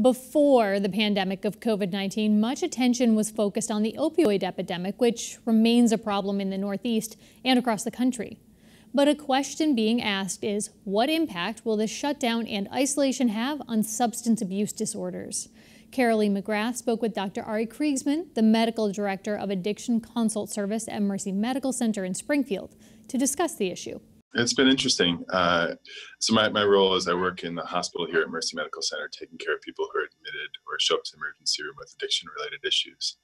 Before the pandemic of COVID-19, much attention was focused on the opioid epidemic, which remains a problem in the Northeast and across the country. But a question being asked is, what impact will this shutdown and isolation have on substance abuse disorders? Carolee McGrath spoke with Dr. Ari Kriegsman, the medical director of Addiction Consult Service at Mercy Medical Center in Springfield, to discuss the issue. It's been interesting. So my role is I work in the hospital here at Mercy Medical Center, taking care of people who are admitted or show up to the emergency room with addiction-related issues.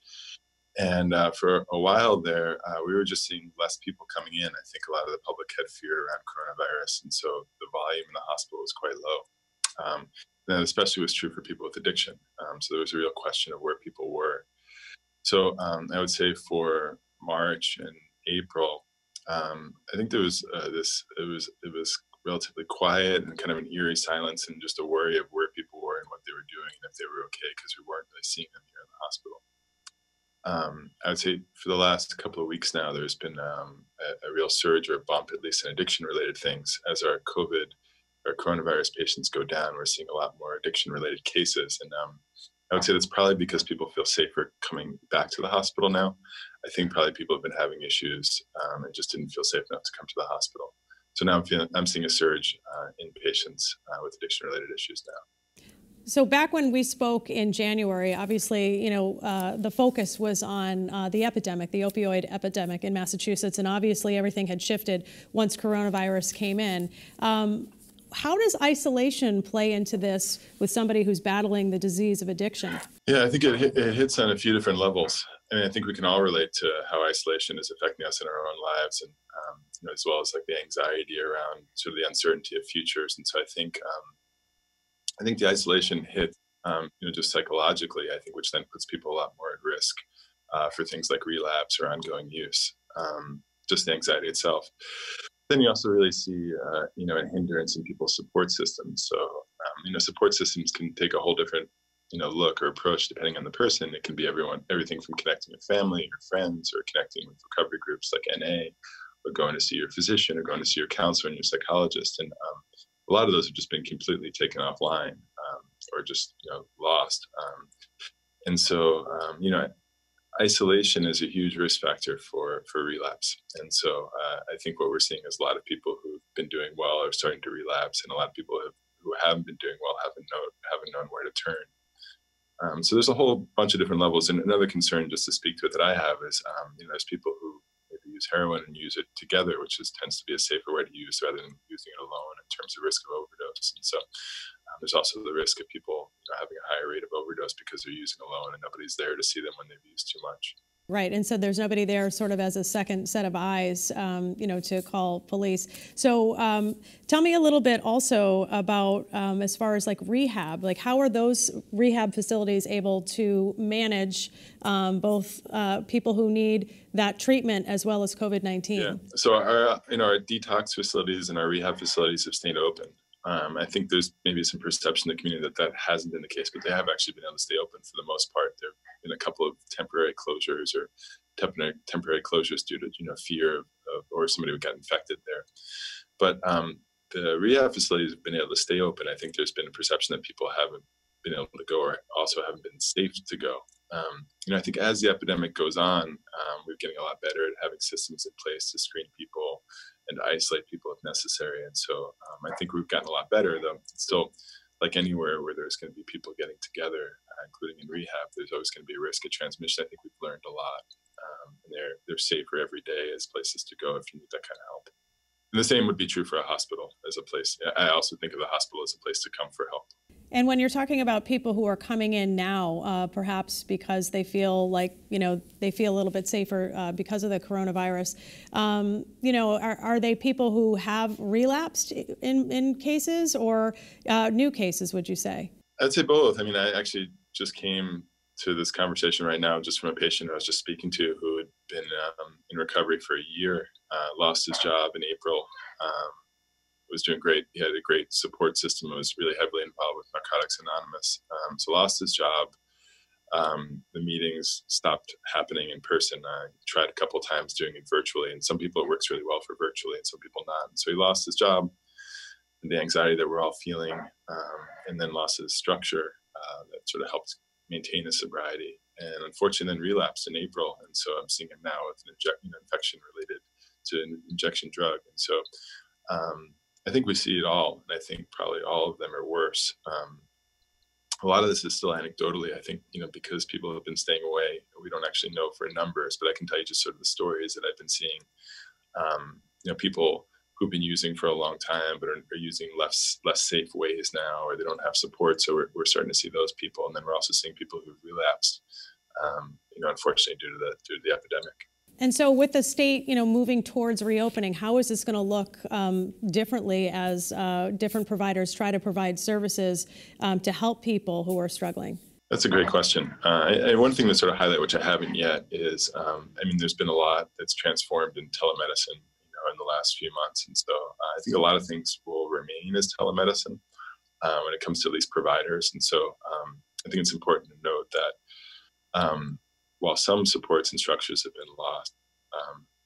And for a while there, we were just seeing less people coming in. I think a lot of the public had fear around coronavirus, and so the volume in the hospital was quite low. That especially was true for people with addiction. So there was a real question of where people were. So I would say for March and April, I think there was it was relatively quiet and kind of an eerie silence and just a worry of where people were and what they were doing and if they were okay, because we weren't really seeing them here in the hospital. I would say for the last couple of weeks now, there's been a real surge or a bump, at least in addiction-related things. As our coronavirus patients go down, we're seeing a lot more addiction-related cases. And I would say that's probably because people feel safer coming back to the hospital now. I think probably people have been having issues and just didn't feel safe enough to come to the hospital. So now I'm seeing a surge in patients with addiction-related issues now. So back when we spoke in January, obviously, the focus was on the epidemic, the opioid epidemic in Massachusetts, and obviously everything had shifted once coronavirus came in. How does isolation play into this with somebody who's battling the disease of addiction? Yeah, I think it hits on a few different levels. I mean, I think we can all relate to how isolation is affecting us in our own lives, and as well as like the anxiety around sort of the uncertainty of futures. And so I think the isolation hit, just psychologically, I think, which then puts people a lot more at risk for things like relapse or ongoing use, just the anxiety itself. Then you also really see, a hindrance in people's support systems. So, support systems can take a whole different, look or approach depending on the person. It can be everything from connecting with family or friends or connecting with recovery groups like NA, or going to see your physician or going to see your counselor and your psychologist. And a lot of those have just been completely taken offline or just, lost. And so, isolation is a huge risk factor for relapse. And so I think what we're seeing is a lot of people who've been doing well are starting to relapse, and a lot of people who haven't been doing well haven't known where to turn. So there's a whole bunch of different levels. And another concern, just to speak to it, that I have is, there's people who maybe use heroin and use it together, which tends to be a safer way to use rather than using it alone in terms of risk of overdose. And so there's also the risk of people having a higher rate of overdose because they're using alone and nobody's there to see them when they've used too much. Right, and so there's nobody there sort of as a second set of eyes, to call police. So tell me a little bit also about as far as like rehab, like how are those rehab facilities able to manage both people who need that treatment as well as COVID-19? Yeah, so our detox facilities and our rehab facilities have stayed open. I think there's maybe some perception in the community that hasn't been the case, but they have actually been able to stay open for the most part. There have been a couple of temporary closures or temporary closures due to fear of or somebody who got infected there. But the rehab facilities have been able to stay open. I think there's been a perception that people haven't been able to go or also haven't been safe to go. I think as the epidemic goes on, we're getting a lot better at having systems in place to screen people and to isolate people if necessary. And so I think we've gotten a lot better, though. It's still, like anywhere where there's going to be people getting together, including in rehab, there's always going to be a risk of transmission. I think we've learned a lot. And they're safer every day as places to go if you need that kind of help. And the same would be true for a hospital as a place. I also think of the hospital as a place to come for help. And when you're talking about people who are coming in now, perhaps because they feel like, they feel a little bit safer because of the coronavirus, are they people who have relapsed in cases or new cases, would you say? I'd say both. I mean, I actually just came to this conversation right now just from a patient I was just speaking to who had been in recovery for a year, lost his job in April. Was doing great. He had a great support system. Was really heavily involved with Narcotics Anonymous. So lost his job. The meetings stopped happening in person. I tried a couple of times doing it virtually, and some people it works really well for virtually, and some people not. And so he lost his job, and the anxiety that we're all feeling, and then lost his structure, that sort of helped maintain his sobriety. And unfortunately, then relapsed in April. And so I'm seeing him now with an infection related to an injection drug. And so I think we see it all. And I think probably all of them are worse. A lot of this is still anecdotally, I think, because people have been staying away, we don't actually know for numbers, but I can tell you just sort of the stories that I've been seeing. People who've been using for a long time, but are using less safe ways now, or they don't have support. So we're starting to see those people. And then we're also seeing people who've relapsed, unfortunately due to the epidemic. And so with the state, moving towards reopening, how is this going to look differently as different providers try to provide services to help people who are struggling? That's a great question. One thing to sort of highlight, which I haven't yet, is, there's been a lot that's transformed in telemedicine, in the last few months. And so I think a lot of things will remain as telemedicine when it comes to at least providers. And so I think it's important to note that while some supports and structures have been lost,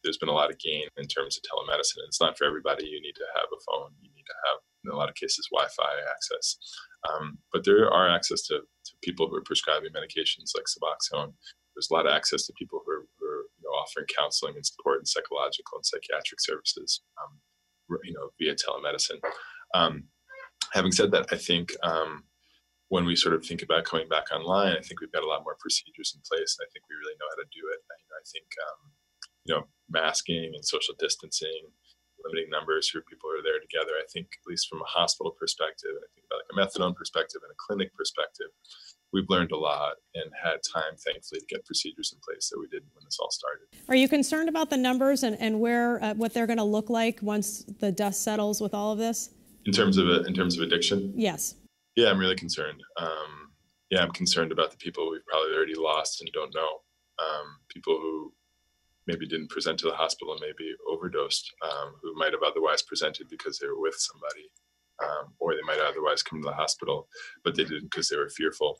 there's been a lot of gain in terms of telemedicine. And it's not for everybody. You need to have a phone. You need to have, in a lot of cases, Wi-Fi access. But there are access to people who are prescribing medications like Suboxone. There's a lot of access to people who are offering counseling and support and psychological and psychiatric services, via telemedicine. Having said that, I think when we sort of think about coming back online, I think we've got a lot more procedures in place, and I think we really know how to do it. I think masking and social distancing, limiting numbers for people who are there together. I think, at least from a hospital perspective, and I think about like a methadone perspective and a clinic perspective, we've learned a lot and had time, thankfully, to get procedures in place that we didn't when this all started. Are you concerned about the numbers and where what they're going to look like once the dust settles with all of this? In terms of addiction? Yes. Yeah, I'm really concerned. I'm concerned about the people we've probably already lost and don't know. People who maybe didn't present to the hospital and maybe overdosed, who might have otherwise presented because they were with somebody, or they might have otherwise come to the hospital, but they didn't because they were fearful.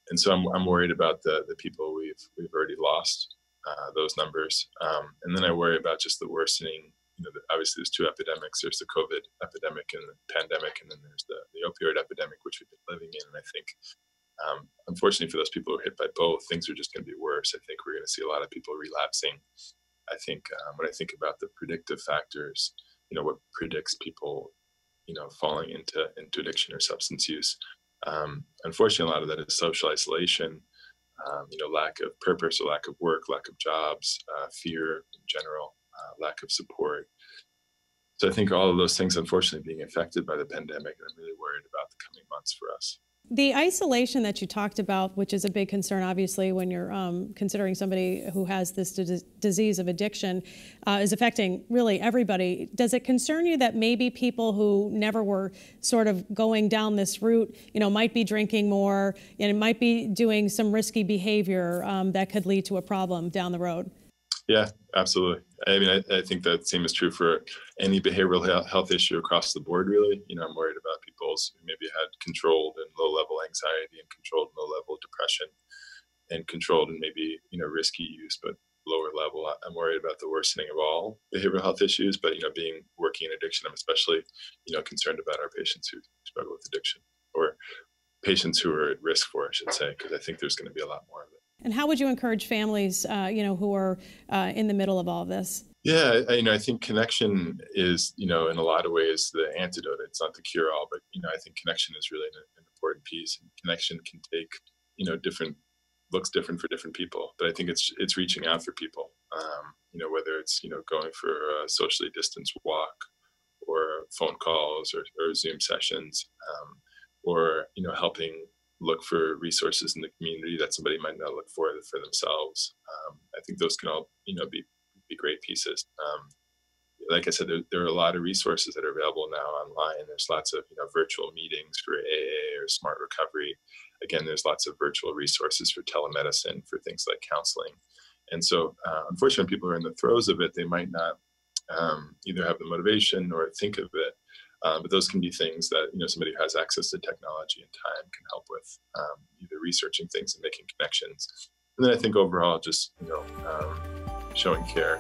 And so I'm worried about the people we've already lost, those numbers. And then I worry about just the worsening. Obviously there's two epidemics. There's the COVID epidemic and the pandemic, and then there's the opioid epidemic, which we've been living in. And I think, unfortunately for those people who are hit by both, things are just going to be worse. I think we're going to see a lot of people relapsing. I think when I think about the predictive factors, what predicts people, falling into addiction or substance use, unfortunately, a lot of that is social isolation, lack of purpose or lack of work, lack of jobs, fear in general, lack of support. So I think all of those things, unfortunately, being affected by the pandemic, and I'm really worried about the coming months for us. The isolation that you talked about, which is a big concern, obviously, when you're considering somebody who has this disease of addiction, is affecting really everybody. Does it concern you that maybe people who never were sort of going down this route, might be drinking more and might be doing some risky behavior that could lead to a problem down the road? Yeah, absolutely. I think that same is true for any behavioral health issue across the board, really. I'm worried about people who maybe had controlled and low-level anxiety and controlled and low-level depression and controlled and maybe, risky use, but lower level. I'm worried about the worsening of all behavioral health issues, but, working in addiction, I'm especially, concerned about our patients who struggle with addiction, or patients who are at risk for, I should say, because I think there's going to be a lot more of it. And how would you encourage families, who are in the middle of all of this? Yeah, I think connection is, in a lot of ways, the antidote. It's not the cure-all, but, I think connection is really an important piece. And connection can take, looks different for different people. But I think it's reaching out for people, whether it's, going for a socially distanced walk or phone calls or Zoom sessions, or, helping look for resources in the community that somebody might not look for themselves. I think those can all, be great pieces. Like I said, there are a lot of resources that are available now online. There's lots of, virtual meetings for AA or Smart Recovery. Again, there's lots of virtual resources for telemedicine, for things like counseling. And so, unfortunately, when people are in the throes of it, they might not either have the motivation or think of it. But those can be things that, somebody who has access to technology and time can help with, either researching things and making connections. And then I think overall, just, showing care.